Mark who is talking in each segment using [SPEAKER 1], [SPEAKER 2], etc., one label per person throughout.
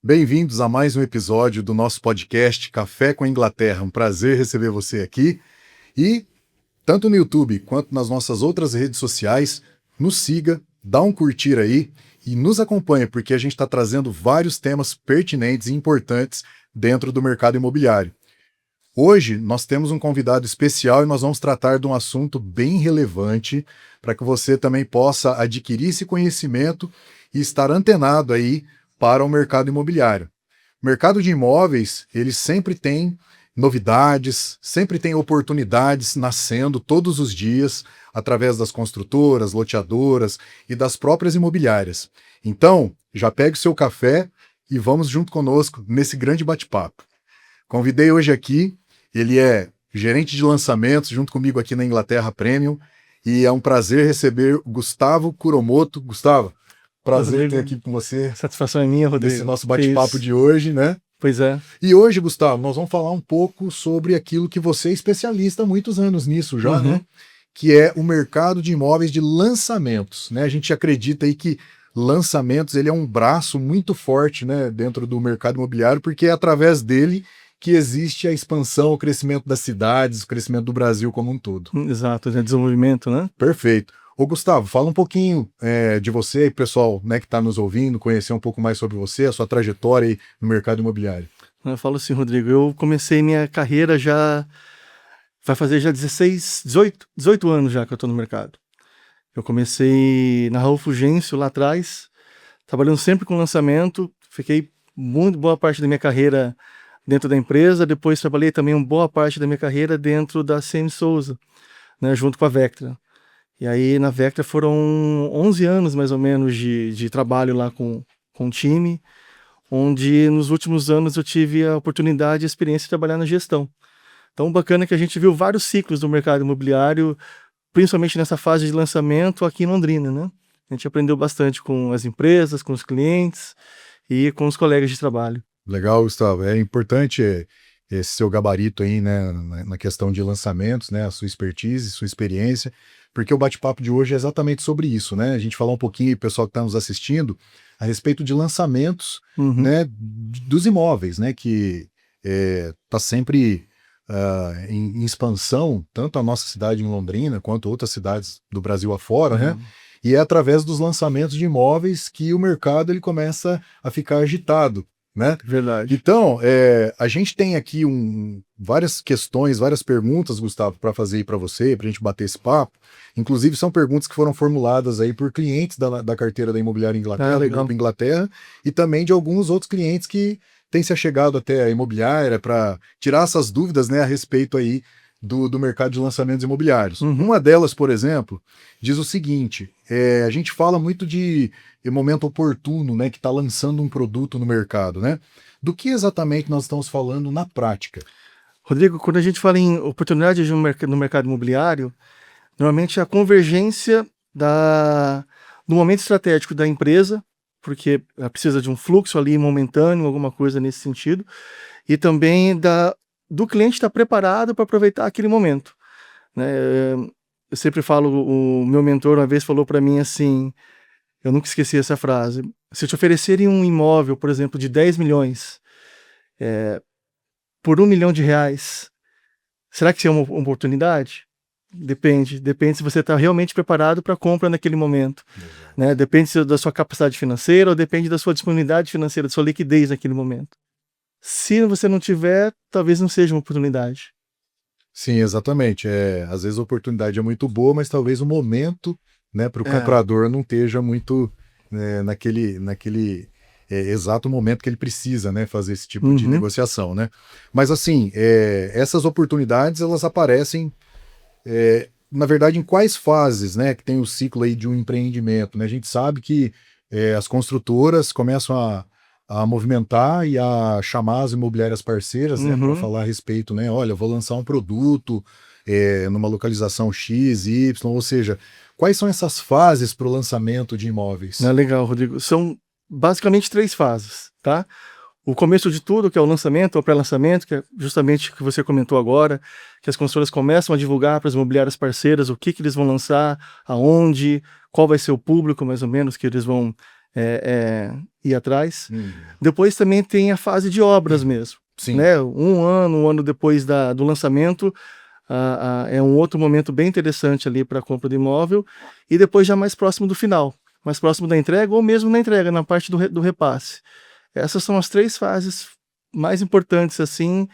[SPEAKER 1] Bem-vindos a mais um episódio do nosso podcast Café com a Inglaterra. Um prazer receber você aqui. E, tanto no YouTube quanto nas nossas outras redes sociais, nos siga, dá um curtir aí e nos acompanhe, porque a gente está trazendo vários temas pertinentes e importantes dentro do mercado imobiliário. Hoje nós temos um convidado especial e nós vamos tratar de um assunto bem relevante para que você também possa adquirir esse conhecimento e estar antenado aí para o mercado imobiliário. O mercado de imóveis, ele sempre tem novidades, sempre tem oportunidades nascendo todos os dias através das construtoras, loteadoras e das próprias imobiliárias. Então, já pegue o seu café e vamos junto conosco nesse grande bate-papo. Convidei hoje aqui, ele é gerente de lançamentos junto comigo aqui na Inglaterra Premium e é um prazer receber o Gustavo Kuromoto. Gustavo, prazer ter aqui com você.
[SPEAKER 2] Satisfação é minha, Rodrigo.
[SPEAKER 1] Nesse nosso bate-papo de hoje, né?
[SPEAKER 2] Pois é.
[SPEAKER 1] E hoje, Gustavo, nós vamos falar um pouco sobre aquilo que você é especialista há muitos anos nisso já, né? Que é o mercado de imóveis de lançamentos, né? A gente acredita aí que lançamentos, ele é um braço muito forte, né, dentro do mercado imobiliário, porque é através dele que existe a expansão, o crescimento das cidades, o crescimento do Brasil como um todo.
[SPEAKER 2] Exato, desenvolvimento, né?
[SPEAKER 1] Perfeito. Ô Gustavo, fala um pouquinho de você e pessoal, né, que está nos ouvindo, conhecer um pouco mais sobre você, a sua trajetória aí no mercado imobiliário.
[SPEAKER 2] Eu falo assim, Rodrigo, eu comecei minha carreira vai fazer já 18 anos já que eu estou no mercado. Eu comecei na Raul Fugêncio lá atrás, trabalhando sempre com lançamento, fiquei muito boa parte da minha carreira dentro da empresa, depois trabalhei também uma boa parte da minha carreira dentro da CM Souza, né, junto com a Vectra. E aí na Vectra foram 11 anos mais ou menos de trabalho lá com o time, onde nos últimos anos eu tive a oportunidade e a experiência de trabalhar na gestão. Então bacana que a gente viu vários ciclos do mercado imobiliário, principalmente nessa fase de lançamento aqui em Londrina, né? A gente aprendeu bastante com as empresas, com os clientes e com os colegas de trabalho.
[SPEAKER 1] Legal, Gustavo. É importante esse seu gabarito aí, né, na questão de lançamentos, né, a sua expertise, sua experiência, porque o bate-papo de hoje é exatamente sobre isso, né? A gente falar um pouquinho, pessoal que está nos assistindo, a respeito de lançamentos, né, dos imóveis, né, que está sempre em expansão, tanto a nossa cidade em Londrina, quanto outras cidades do Brasil afora, né? E é através dos lançamentos de imóveis que o mercado ele começa a ficar agitado, né?
[SPEAKER 2] Verdade.
[SPEAKER 1] Então, a gente tem aqui várias questões, várias perguntas, Gustavo, para fazer aí para você, para a gente bater esse papo. Inclusive, são perguntas que foram formuladas aí por clientes da carteira da Imobiliária Inglaterra, do Grupo Inglaterra, e também de alguns outros clientes que têm se achegado até a imobiliária para tirar essas dúvidas, né, a respeito aí do mercado de lançamentos imobiliários. Uma delas, por exemplo, diz o seguinte: a gente fala muito de momento oportuno, né, que está lançando um produto no mercado, né? Do que exatamente nós estamos falando na prática?
[SPEAKER 2] Rodrigo, quando a gente fala em oportunidade no mercado imobiliário, normalmente a convergência do momento estratégico da empresa, porque ela precisa de um fluxo ali momentâneo, alguma coisa nesse sentido, e também do cliente estar preparado para aproveitar aquele momento, né? Eu sempre falo, o meu mentor uma vez falou para mim assim, eu nunca esqueci essa frase: se te oferecerem um imóvel, por exemplo, de 10 milhões, por R$1 milhão, será que isso é uma oportunidade? Depende se você está realmente preparado para a compra naquele momento, né? Depende da sua capacidade financeira ou depende da sua disponibilidade financeira, da sua liquidez naquele momento. Se você não tiver, talvez não seja uma oportunidade.
[SPEAKER 1] Sim, exatamente. Às vezes a oportunidade é muito boa, mas talvez o momento, né, para o comprador não esteja muito naquele exato momento que ele precisa, né, fazer esse tipo de negociação, né? Mas assim, essas oportunidades elas aparecem, na verdade, em quais fases, né, que tem o ciclo aí de um empreendimento, né? A gente sabe que as construtoras começam a movimentar e a chamar as imobiliárias parceiras, né, para falar a respeito, né? Olha, eu vou lançar um produto numa localização X, Y, ou seja, quais são essas fases para o lançamento de imóveis?
[SPEAKER 2] Legal, Rodrigo. São basicamente 3 fases, tá? O começo de tudo, que é o lançamento, o pré-lançamento, que é justamente o que você comentou agora, que as construtoras começam a divulgar para as imobiliárias parceiras o que eles vão lançar, aonde, qual vai ser o público, mais ou menos, que eles vão ir atrás. Depois também tem a fase de obras mesmo.
[SPEAKER 1] Sim.
[SPEAKER 2] Né? Um ano depois do lançamento, é um outro momento bem interessante ali para a compra do imóvel, e depois já mais próximo do final, mais próximo da entrega, ou mesmo na entrega, na parte do repasse. Essas são as 3 fases mais importantes, assim,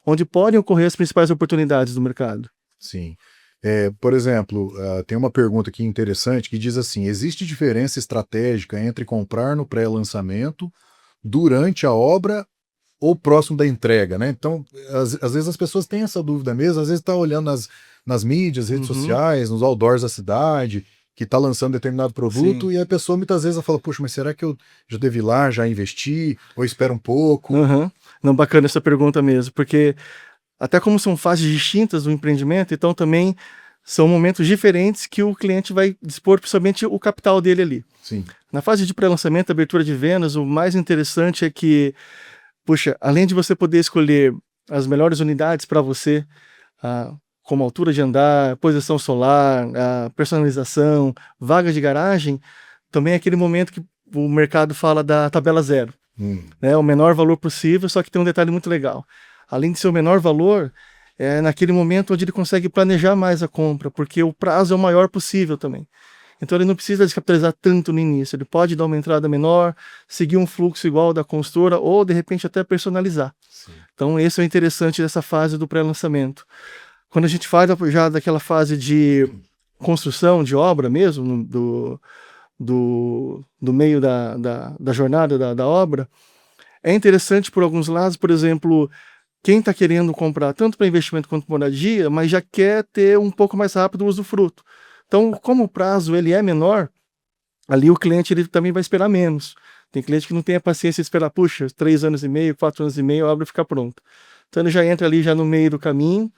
[SPEAKER 2] onde podem ocorrer as principais oportunidades do mercado.
[SPEAKER 1] Sim. Por exemplo, tem uma pergunta aqui interessante que diz assim: existe diferença estratégica entre comprar no pré-lançamento, durante a obra ou próximo da entrega, né? Então, às vezes as pessoas têm essa dúvida mesmo, às vezes está olhando nas mídias, redes sociais, nos outdoors da cidade, que está lançando determinado produto,
[SPEAKER 2] Sim.
[SPEAKER 1] e a pessoa muitas vezes fala, puxa, mas será que eu já devo ir lá, já investir, ou espera um pouco?
[SPEAKER 2] Não, bacana essa pergunta mesmo, porque até como são fases distintas do empreendimento, então também são momentos diferentes que o cliente vai dispor principalmente o capital dele ali.
[SPEAKER 1] Sim.
[SPEAKER 2] Na fase de pré-lançamento, abertura de vendas, o mais interessante é que, puxa, além de você poder escolher as melhores unidades para você, como altura de andar, posição solar, personalização, vaga de garagem, também é aquele momento que o mercado fala da tabela zero. Né, o menor valor possível, só que tem um detalhe muito legal. Além de ser o menor valor, é naquele momento onde ele consegue planejar mais a compra, porque o prazo é o maior possível também. Então ele não precisa descapitalizar tanto no início, ele pode dar uma entrada menor, seguir um fluxo igual da consultora, ou de repente até personalizar.
[SPEAKER 1] Sim.
[SPEAKER 2] Então esse é o interessante dessa fase do pré-lançamento. Quando a gente fala já daquela fase de construção, de obra mesmo, do meio da jornada da obra, é interessante por alguns lados. Por exemplo, quem está querendo comprar tanto para investimento quanto para moradia, mas já quer ter um pouco mais rápido o usufruto. Então, como o prazo ele é menor, ali o cliente ele também vai esperar menos. Tem cliente que não tem a paciência de esperar, puxa, 3 anos e meio, 4 anos e meio, a obra fica pronta. Então ele já entra ali já no meio do caminho,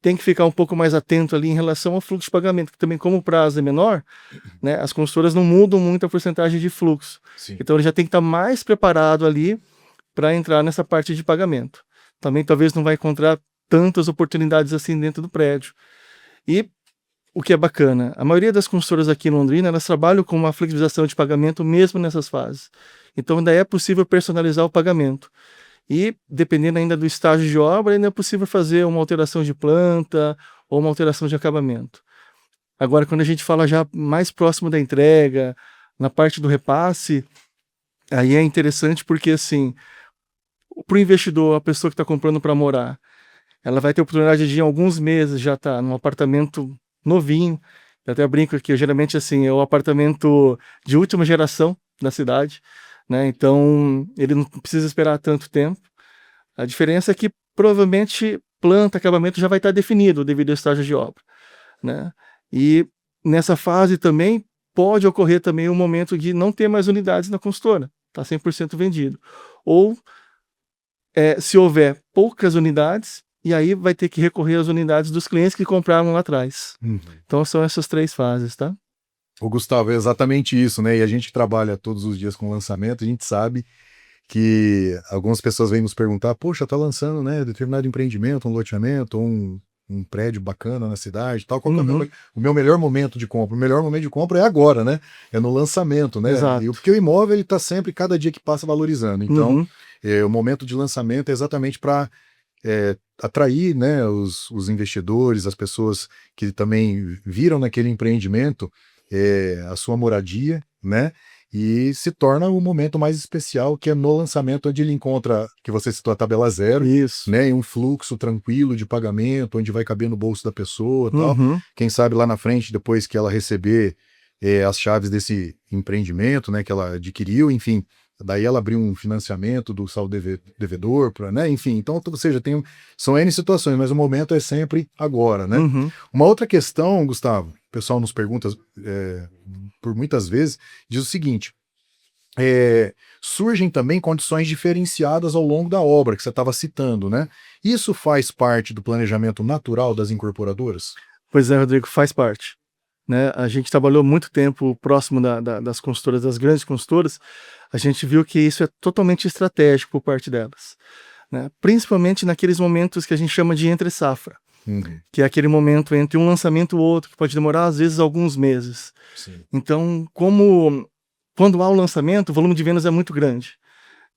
[SPEAKER 2] tem que ficar um pouco mais atento ali em relação ao fluxo de pagamento, que também como o prazo é menor, né, as consultoras não mudam muito a porcentagem de fluxo.
[SPEAKER 1] Sim.
[SPEAKER 2] Então ele já tem que estar mais preparado ali para entrar nessa parte de pagamento. Também talvez não vai encontrar tantas oportunidades assim dentro do prédio. E o que é bacana, a maioria das consultoras aqui em Londrina, elas trabalham com uma flexibilização de pagamento mesmo nessas fases. Então ainda é possível personalizar o pagamento. E, dependendo ainda do estágio de obra, ainda é possível fazer uma alteração de planta ou uma alteração de acabamento. Agora, quando a gente fala já mais próximo da entrega, na parte do repasse, aí é interessante porque, assim, para o investidor, a pessoa que está comprando para morar, ela vai ter a oportunidade de, em alguns meses, já estar num apartamento novinho. Eu até brinco que, geralmente, assim, é o apartamento de última geração da cidade, né? Então, ele não precisa esperar tanto tempo. A diferença é que, provavelmente, planta, acabamento já vai estar definido devido ao estágio de obra, né? E nessa fase também pode ocorrer também um momento de não ter mais unidades na consultora, está 100% vendido. Ou, se houver poucas unidades, e aí vai ter que recorrer às unidades dos clientes que compraram lá atrás. Então são essas 3 fases, tá?
[SPEAKER 1] Ô, Gustavo, é exatamente isso, né? E a gente que trabalha todos os dias com lançamento, a gente sabe que algumas pessoas vêm nos perguntar, poxa, tá lançando, né, determinado empreendimento, um loteamento, um prédio bacana na cidade, tal, qual que é o meu melhor momento de compra? O melhor momento de compra é agora, né? É no lançamento, né?
[SPEAKER 2] Exato.
[SPEAKER 1] Porque o imóvel, ele tá sempre, cada dia que passa, valorizando. Então, o momento de lançamento é exatamente para atrair, né, os investidores, as pessoas que também viram naquele empreendimento a sua moradia, né? E se torna o momento mais especial, que é no lançamento, onde ele encontra, que você citou, a tabela zero,
[SPEAKER 2] Isso.
[SPEAKER 1] né, e um fluxo tranquilo de pagamento, onde vai caber no bolso da pessoa, tal. Quem sabe lá na frente, depois que ela receber as chaves desse empreendimento, né, que ela adquiriu, enfim, daí ela abriu um financiamento do saldo devedor, né, enfim, então, ou seja, são N situações, mas o momento é sempre agora, né? Uma outra questão, Gustavo, o pessoal nos pergunta por muitas vezes, diz o seguinte: surgem também condições diferenciadas ao longo da obra, que você estava citando, né? Isso faz parte do planejamento natural das incorporadoras?
[SPEAKER 2] Pois é, Rodrigo, faz parte, né? A gente trabalhou muito tempo próximo das consultoras, das grandes consultoras. A gente viu que isso é totalmente estratégico por parte delas, né? Principalmente naqueles momentos que a gente chama de entre safra, que é aquele momento entre um lançamento e outro, que pode demorar às vezes alguns meses.
[SPEAKER 1] Sim.
[SPEAKER 2] Então, como quando há o lançamento, o volume de vendas é muito grande.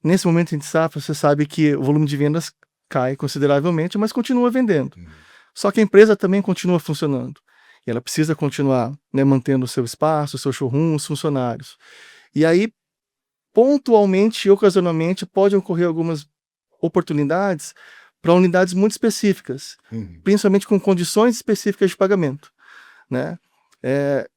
[SPEAKER 2] Nesse momento de safra, você sabe que o volume de vendas cai consideravelmente, mas continua vendendo. Só que a empresa também continua funcionando. E ela precisa continuar, né, mantendo o seu espaço, o seu showroom, os funcionários. E aí, pontualmente e ocasionalmente, podem ocorrer algumas oportunidades para unidades muito específicas, principalmente com condições específicas de pagamento, né?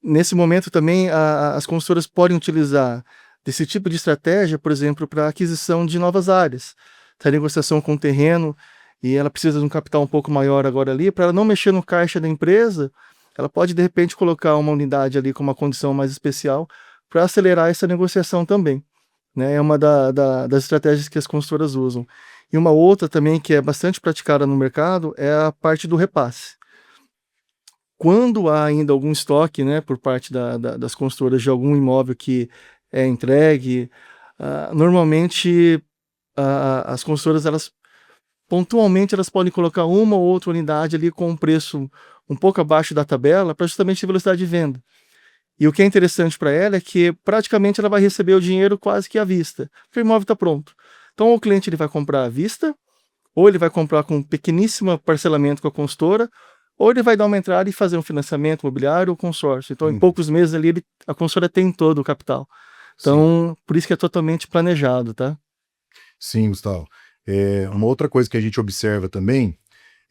[SPEAKER 2] Nesse momento também as consultoras podem utilizar desse tipo de estratégia, por exemplo, para aquisição de novas áreas. Tá, negociação com o terreno e ela precisa de um capital um pouco maior agora ali, para ela não mexer no caixa da empresa, ela pode de repente colocar uma unidade ali com uma condição mais especial para acelerar essa negociação também, né? É uma das estratégias que as consultoras usam. E uma outra também que é bastante praticada no mercado é a parte do repasse. Quando há ainda algum estoque, né, por parte das consultoras de algum imóvel que é entregue, normalmente as consultoras, elas pontualmente elas podem colocar uma ou outra unidade ali com um preço um pouco abaixo da tabela para justamente ter velocidade de venda. E o que é interessante para ela é que praticamente ela vai receber o dinheiro quase que à vista, porque o imóvel está pronto. Então o cliente ele vai comprar à vista, ou ele vai comprar com um pequeníssimo parcelamento com a consultora, ou ele vai dar uma entrada e fazer um financiamento imobiliário ou consórcio. Então em poucos meses ali a consultora tem todo o capital. Então por isso que é totalmente planejado, tá?
[SPEAKER 1] Sim, Gustavo. Uma outra coisa que a gente observa também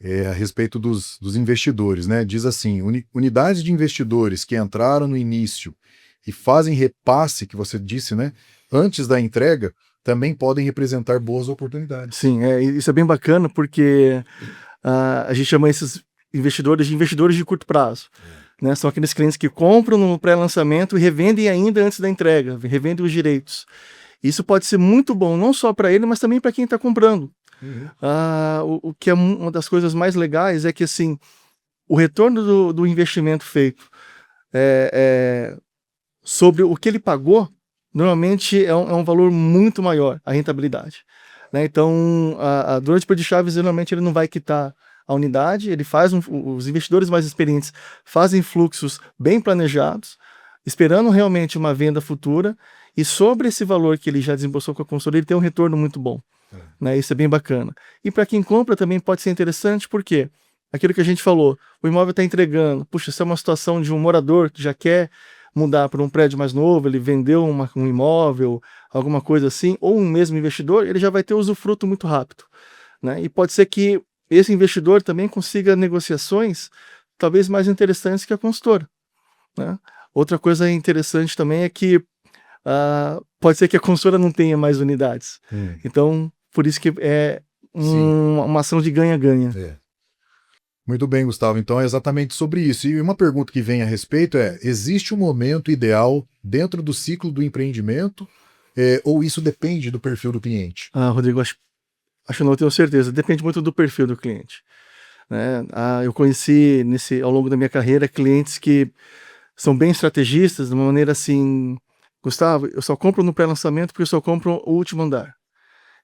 [SPEAKER 1] é a respeito dos investidores, né? Diz assim, unidades de investidores que entraram no início e fazem repasse, que você disse, né? Antes da entrega, também podem representar boas oportunidades.
[SPEAKER 2] Sim, isso é bem bacana porque a gente chama esses investidores de curto prazo. Né? São aqueles clientes que compram no pré-lançamento e revendem ainda antes da entrega, revendem os direitos. Isso pode ser muito bom, não só para ele, mas também para quem está comprando. O que é uma das coisas mais legais é que assim, o retorno do investimento feito sobre o que ele pagou, normalmente é um valor muito maior, a rentabilidade. Né? Então, durante o período de chaves, geralmente ele não vai quitar a unidade, ele faz os investidores mais experientes fazem fluxos bem planejados, esperando realmente uma venda futura, e sobre esse valor que ele já desembolsou com a consultoria, ele tem um retorno muito bom. Né? Isso é bem bacana. E para quem compra também pode ser interessante, porque aquilo que a gente falou, o imóvel está entregando, puxa, se é uma situação de um morador que já quer mudar para um prédio mais novo, ele vendeu um imóvel, alguma coisa assim, ou um mesmo investidor, ele já vai ter usufruto muito rápido. Né? E pode ser que esse investidor também consiga negociações talvez mais interessantes que a consultora. Né? Outra coisa interessante também é que pode ser que a consultora não tenha mais unidades. Então, por isso que é uma ação de ganha-ganha.
[SPEAKER 1] Muito bem, Gustavo. Então é exatamente sobre isso. E uma pergunta que vem a respeito existe um momento ideal dentro do ciclo do empreendimento ou isso depende do perfil do cliente?
[SPEAKER 2] Rodrigo, acho que não tenho certeza. Depende muito do perfil do cliente. Né? Eu conheci ao longo da minha carreira clientes que são bem estrategistas, de uma maneira assim, Gustavo, eu só compro no pré-lançamento porque eu só compro o último andar.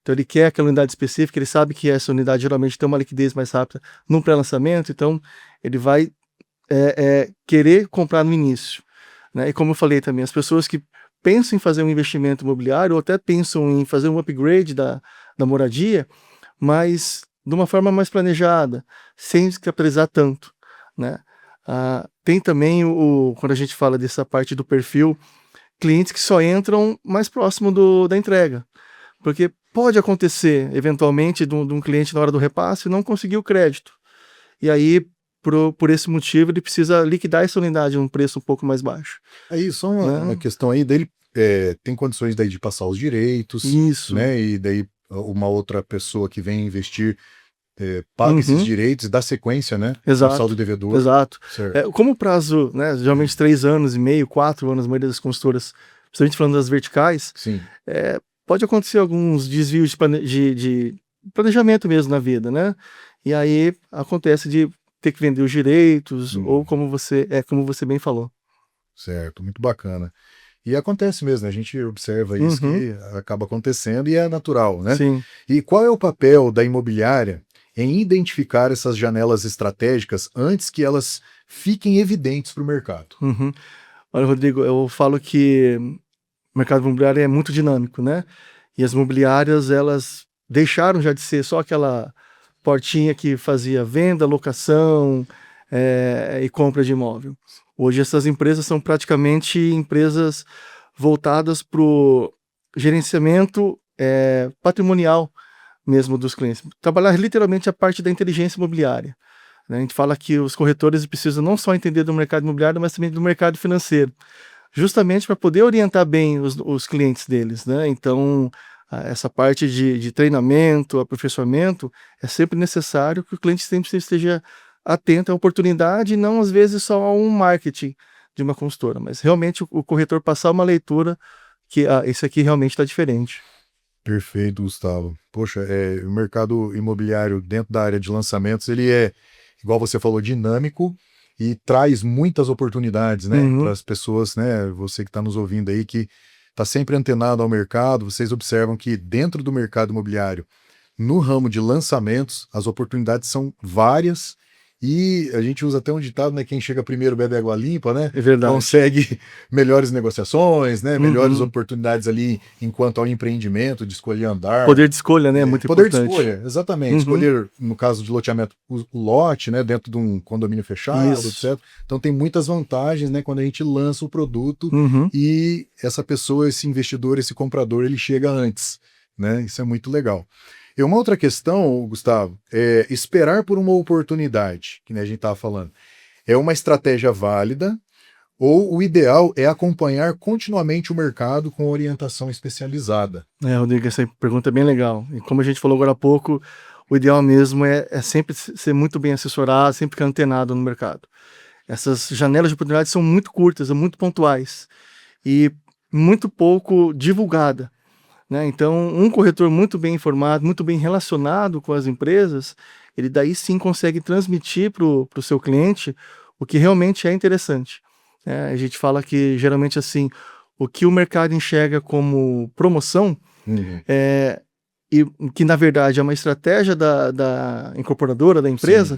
[SPEAKER 2] Então ele quer aquela unidade específica, ele sabe que essa unidade geralmente tem uma liquidez mais rápida no pré-lançamento, então ele vai querer comprar no início. Né? E como eu falei também, as pessoas que pensam em fazer um investimento imobiliário ou até pensam em fazer um upgrade da moradia, mas de uma forma mais planejada, sem descapitalizar tanto. Né? Tem também, quando a gente fala dessa parte do perfil, clientes que só entram mais próximo da entrega. Porque pode acontecer, eventualmente, de um cliente na hora do repasse não conseguir o crédito. E aí, por esse motivo, ele precisa liquidar essa unidade a um preço um pouco mais baixo.
[SPEAKER 1] Aí, só uma questão aí, dele tem condições daí de passar os direitos.
[SPEAKER 2] Isso.
[SPEAKER 1] Né? E daí uma outra pessoa que vem investir paga esses direitos e dá sequência, né?
[SPEAKER 2] Exato.
[SPEAKER 1] No saldo devedor.
[SPEAKER 2] Exato. Como o prazo, né, geralmente 3 anos e meio, 4 anos, a maioria das consultoras, principalmente falando das verticais, pode acontecer alguns desvios de planejamento mesmo na vida, né? E aí acontece de ter que vender os direitos, ou como você bem falou.
[SPEAKER 1] Certo, muito bacana. E acontece mesmo, né? A gente observa isso que acaba acontecendo e é natural, né?
[SPEAKER 2] Sim.
[SPEAKER 1] E qual é o papel da imobiliária em identificar essas janelas estratégicas antes que elas fiquem evidentes para o mercado?
[SPEAKER 2] Olha, Rodrigo, eu falo que o mercado imobiliário é muito dinâmico, né? E as imobiliárias, elas deixaram já de ser só aquela portinha que fazia venda, locação, e compra de imóvel. Hoje essas empresas são praticamente empresas voltadas para o gerenciamento patrimonial mesmo dos clientes. Trabalhar literalmente a parte da inteligência imobiliária, né? A gente fala que os corretores precisam não só entender do mercado imobiliário, mas também do mercado financeiro, justamente para poder orientar bem os clientes deles, né? Então, essa parte de treinamento, aperfeiçoamento, é sempre necessário que o cliente sempre esteja atento à oportunidade e não, às vezes, só a um marketing de uma consultora, mas realmente o corretor passar uma leitura que esse aqui realmente está diferente.
[SPEAKER 1] Perfeito, Gustavo. Poxa, o mercado imobiliário dentro da área de lançamentos, ele é, igual você falou, dinâmico e traz muitas oportunidades, né, para as pessoas, né, você que está nos ouvindo aí, que está sempre antenado ao mercado, vocês observam que dentro do mercado imobiliário, no ramo de lançamentos, as oportunidades são várias e a gente usa até um ditado, né, quem chega primeiro bebe água limpa, né,
[SPEAKER 2] É verdade.
[SPEAKER 1] consegue melhores negociações, né, melhores oportunidades ali enquanto ao empreendimento, de escolher andar.
[SPEAKER 2] Poder de escolha, né, é muito
[SPEAKER 1] poder
[SPEAKER 2] importante.
[SPEAKER 1] de escolha, exatamente. Escolher, no caso de loteamento, o lote, né, dentro de um condomínio fechado, etc. Então tem muitas vantagens, né, quando a gente lança o produto e essa pessoa, esse investidor, esse comprador, ele chega antes, né, isso é muito legal. E uma outra questão, Gustavo, é esperar por uma oportunidade, que, né, a gente estava falando. É uma estratégia válida ou o ideal é acompanhar continuamente o mercado com orientação especializada?
[SPEAKER 2] Rodrigo, essa pergunta é bem legal. E como a gente falou agora há pouco, o ideal mesmo é sempre ser muito bem assessorado, sempre ficar antenado no mercado. Essas janelas de oportunidade são muito curtas, muito pontuais e muito pouco divulgada, né? Então, um corretor muito bem informado, muito bem relacionado com as empresas, ele daí sim consegue transmitir para o seu cliente o que realmente é interessante. A gente fala que geralmente assim, o que o mercado enxerga como promoção, e que na verdade é uma estratégia da incorporadora, da empresa,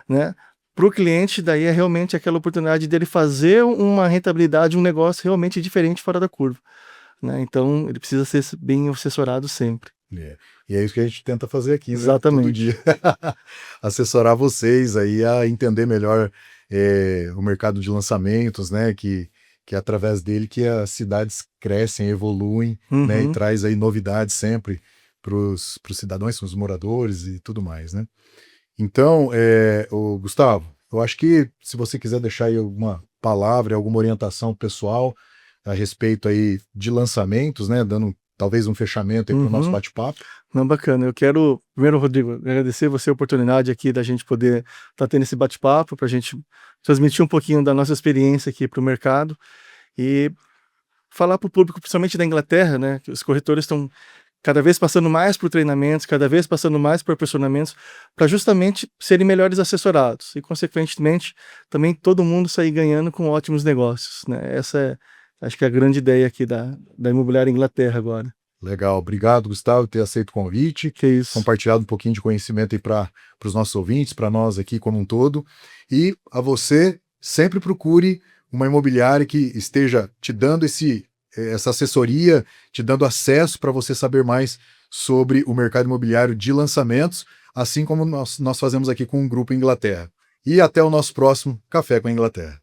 [SPEAKER 2] né? Para o cliente, daí é realmente aquela oportunidade dele fazer uma rentabilidade, um negócio realmente diferente fora da curva, né? Então, ele precisa ser bem assessorado sempre.
[SPEAKER 1] E é isso que a gente tenta fazer aqui, né?
[SPEAKER 2] Exatamente.
[SPEAKER 1] Todo dia. Assessorar vocês aí a entender melhor o mercado de lançamentos, né? Que é através dele que as cidades crescem, evoluem, né? E traz aí novidades sempre para os cidadãos, para os moradores e tudo mais, né? Então, Gustavo, eu acho que se você quiser deixar aí alguma palavra, alguma orientação pessoal a respeito aí de lançamentos, né, dando talvez um fechamento aí para o nosso bate-papo.
[SPEAKER 2] Não, bacana. Eu quero, primeiro, Rodrigo, agradecer você a oportunidade aqui da gente poder estar tendo esse bate-papo, para a gente transmitir um pouquinho da nossa experiência aqui para o mercado e falar para o público, principalmente da Inglaterra, né, que os corretores estão cada vez passando mais por treinamentos, cada vez passando mais por aperfeiçoamentos, para justamente serem melhores assessorados e, consequentemente, também todo mundo sair ganhando com ótimos negócios, né? Essa acho que é a grande ideia aqui da Imobiliária Inglaterra agora.
[SPEAKER 1] Legal, obrigado, Gustavo, por ter aceito o convite,
[SPEAKER 2] que isso.
[SPEAKER 1] Compartilhado um pouquinho de conhecimento aí para os nossos ouvintes, para nós aqui como um todo. E a você, sempre procure uma imobiliária que esteja te dando essa assessoria, te dando acesso para você saber mais sobre o mercado imobiliário de lançamentos, assim como nós fazemos aqui com o Grupo Inglaterra. E até o nosso próximo Café com a Inglaterra.